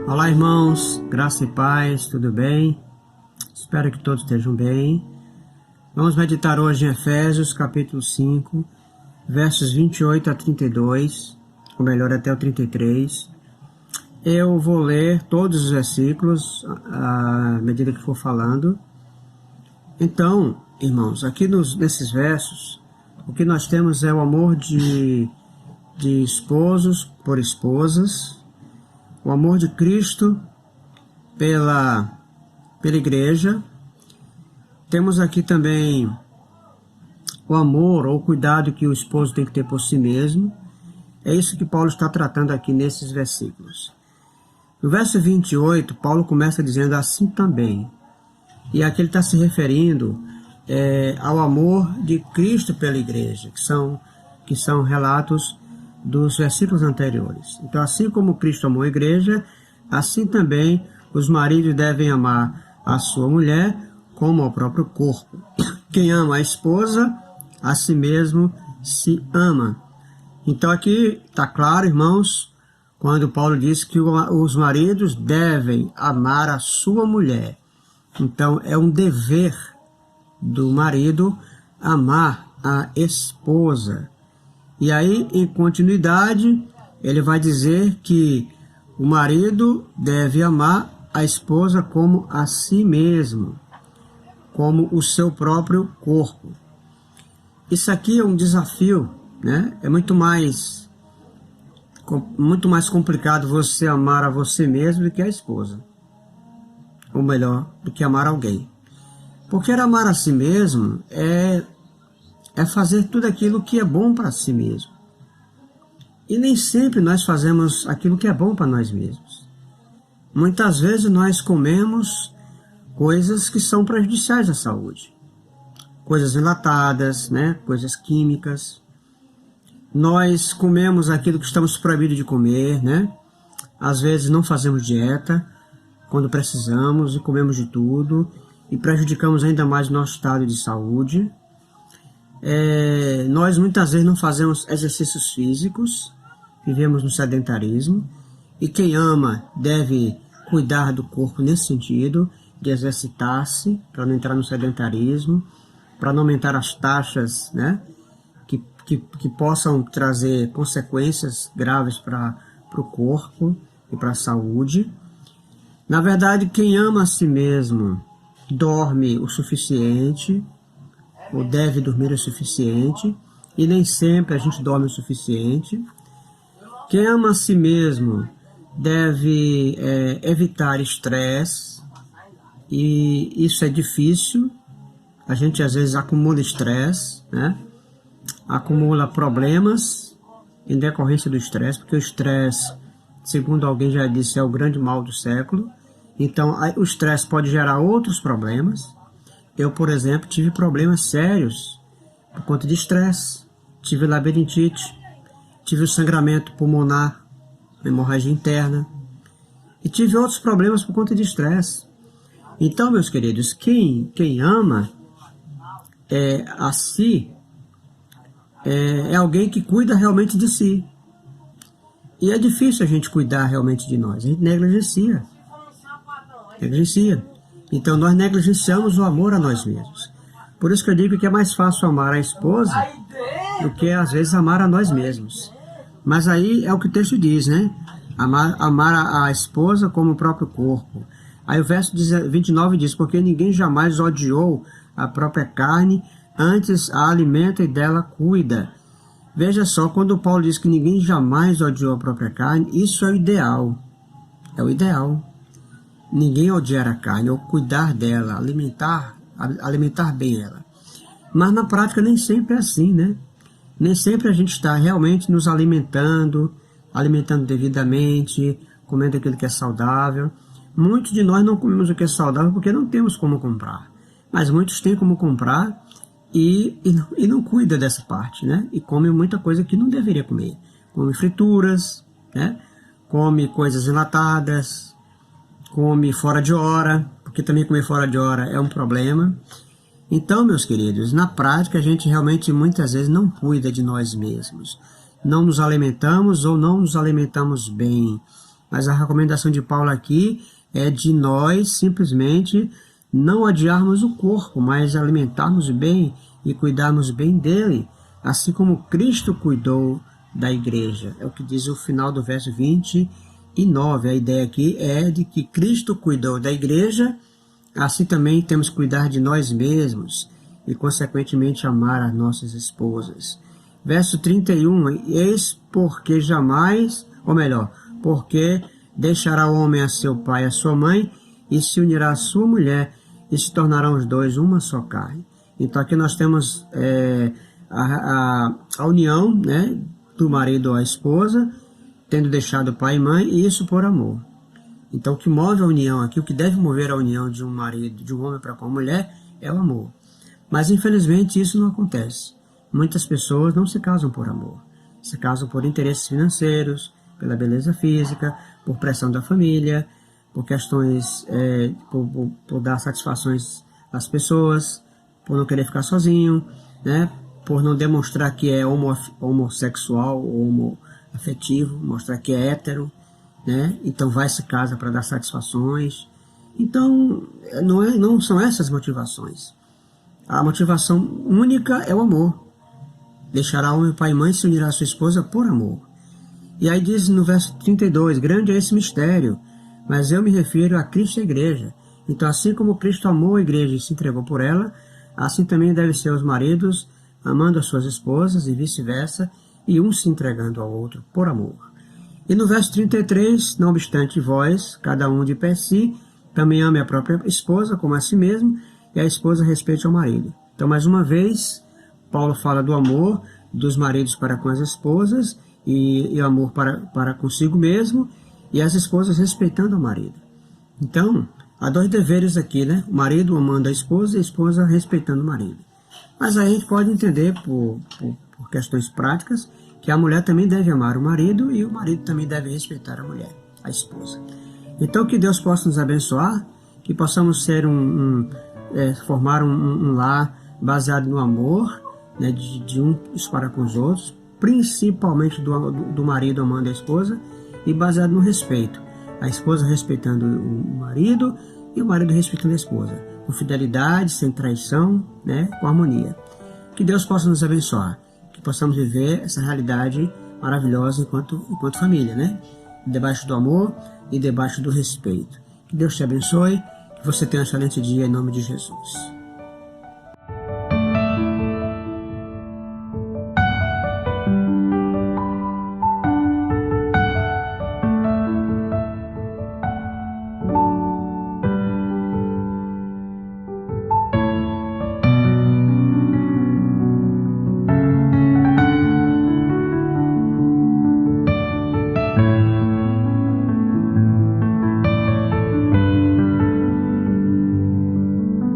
Olá, irmãos, graça e paz, tudo bem? Espero que todos estejam bem. Vamos meditar hoje em Efésios, capítulo 5, versos 28 a 32, ou melhor, até o 33. Eu vou ler todos os versículos à medida que for falando. Então, irmãos, aqui nesses versos, o que nós temos é o amor de esposos por esposas, o amor de Cristo pela igreja. Temos aqui também o amor ou o cuidado que o esposo tem que ter por si mesmo. É isso que Paulo está tratando aqui nesses versículos. No verso 28, Paulo começa dizendo assim também. E aqui ele está se referindo ao amor de Cristo pela igreja, que são relatos dos versículos anteriores. Então, assim como Cristo amou a igreja, assim também os maridos devem amar a sua mulher como ao próprio corpo. Quem ama a esposa, a si mesmo se ama. Então aqui está claro, irmãos, quando Paulo diz que os maridos devem amar a sua mulher. Então é um dever do marido amar a esposa. E aí, em continuidade, ele vai dizer que o marido deve amar a esposa como a si mesmo, como o seu próprio corpo. Isso aqui é um desafio, né? É muito mais complicado você amar a você mesmo do que a esposa. Ou melhor, do que amar alguém. Porque amar a si mesmo é fazer tudo aquilo que é bom para si mesmo. E nem sempre nós fazemos aquilo que é bom para nós mesmos. Muitas vezes nós comemos coisas que são prejudiciais à saúde. Coisas enlatadas, né? Coisas químicas. Nós comemos aquilo que estamos proibidos de comer, né? Às vezes não fazemos dieta quando precisamos e comemos de tudo e prejudicamos ainda mais o nosso estado de saúde. Nós muitas vezes não fazemos exercícios físicos, vivemos no sedentarismo, e quem ama deve cuidar do corpo nesse sentido, de exercitar-se para não entrar no sedentarismo, para não aumentar as taxas, né, que possam trazer consequências graves para o corpo e para a saúde. Na verdade, quem ama a si mesmo dorme o suficiente, ou deve dormir o suficiente, e nem sempre a gente dorme o suficiente. Quem ama a si mesmo deve evitar estresse, e isso é difícil. A gente às vezes acumula estresse, né? Acumula problemas em decorrência do estresse, porque o estresse, segundo alguém já disse, é o grande mal do século. Então o estresse pode gerar outros problemas. Eu, por exemplo, tive problemas sérios por conta de estresse. Tive labirintite, tive o sangramento pulmonar, hemorragia interna, e tive outros problemas por conta de estresse. Então, meus queridos, quem ama a si é alguém que cuida realmente de si. E é difícil a gente cuidar realmente de nós, a gente negligencia. Então nós negligenciamos o amor a nós mesmos. Por isso que eu digo que é mais fácil amar a esposa do que às vezes amar a nós mesmos. Mas aí é o que o texto diz, né? Amar a esposa como o próprio corpo. Aí o verso 29 diz: porque ninguém jamais odiou a própria carne, antes a alimenta e dela cuida. Veja só, quando Paulo diz que ninguém jamais odiou a própria carne, isso é o ideal. É o ideal. Ninguém odiar a carne, ou cuidar dela, alimentar bem ela. Mas na prática nem sempre é assim, né? Nem sempre a gente está realmente nos alimentando devidamente, comendo aquilo que é saudável. Muitos de nós não comemos o que é saudável porque não temos como comprar. Mas muitos têm como comprar e não cuida dessa parte, né? E come muita coisa que não deveria comer. Come frituras, né? Come coisas enlatadas, come fora de hora, porque também comer fora de hora é um problema. Então, meus queridos, na prática a gente realmente muitas vezes não cuida de nós mesmos. Não nos alimentamos ou não nos alimentamos bem. Mas a recomendação de Paulo aqui é de nós simplesmente não odiarmos o corpo, mas alimentarmos bem e cuidarmos bem dele, assim como Cristo cuidou da igreja. É o que diz o final do verso 29. A ideia aqui é de que Cristo cuidou da igreja, assim também temos que cuidar de nós mesmos e, consequentemente, amar as nossas esposas. Verso 31, eis porque jamais, ou melhor, porque deixará o homem a seu pai e a sua mãe, e se unirá a sua mulher, e se tornarão os dois uma só carne. Então aqui nós temos a união, né, do marido ou a esposa, tendo deixado pai e mãe, e isso por amor. Então o que move a união aqui, o que deve mover a união de um marido, de um homem para com a mulher, é o amor. Mas infelizmente isso não acontece. Muitas pessoas não se casam por amor. Se casam por interesses financeiros, pela beleza física, por pressão da família, por questões, por dar satisfações às pessoas, por não querer ficar sozinho, né? Por não demonstrar que é homossexual ou homoafetivo, mostrar que é hétero, né? Então vai se casa para dar satisfações. Então não são essas motivações. A motivação única é o amor. Deixará homem, pai e mãe, se unirá a sua esposa por amor. E aí diz no verso 32, grande é esse mistério, mas eu me refiro a Cristo e a igreja. Então assim como Cristo amou a igreja e se entregou por ela, assim também devem ser os maridos amando as suas esposas e vice-versa, e um se entregando ao outro por amor. E no verso 33, não obstante vós, cada um de per si, também ame a própria esposa como a si mesmo, e a esposa respeite ao marido. Então, mais uma vez, Paulo fala do amor dos maridos para com as esposas, e o amor para consigo mesmo, e as esposas respeitando o marido. Então, há dois deveres aqui, né? O marido amando a esposa e a esposa respeitando o marido. Mas aí a gente pode entender, por questões práticas, que a mulher também deve amar o marido e o marido também deve respeitar a mulher, a esposa. Então, que Deus possa nos abençoar, que possamos ser formar um lar baseado no amor, né, de uns para com os outros, principalmente do marido amando a esposa, e baseado no respeito. A esposa respeitando o marido e o marido respeitando a esposa. Com fidelidade, sem traição, né, com harmonia. Que Deus possa nos abençoar. Que possamos viver essa realidade maravilhosa enquanto família, né? Debaixo do amor e debaixo do respeito. Que Deus te abençoe. Que você tenha um excelente dia em nome de Jesus.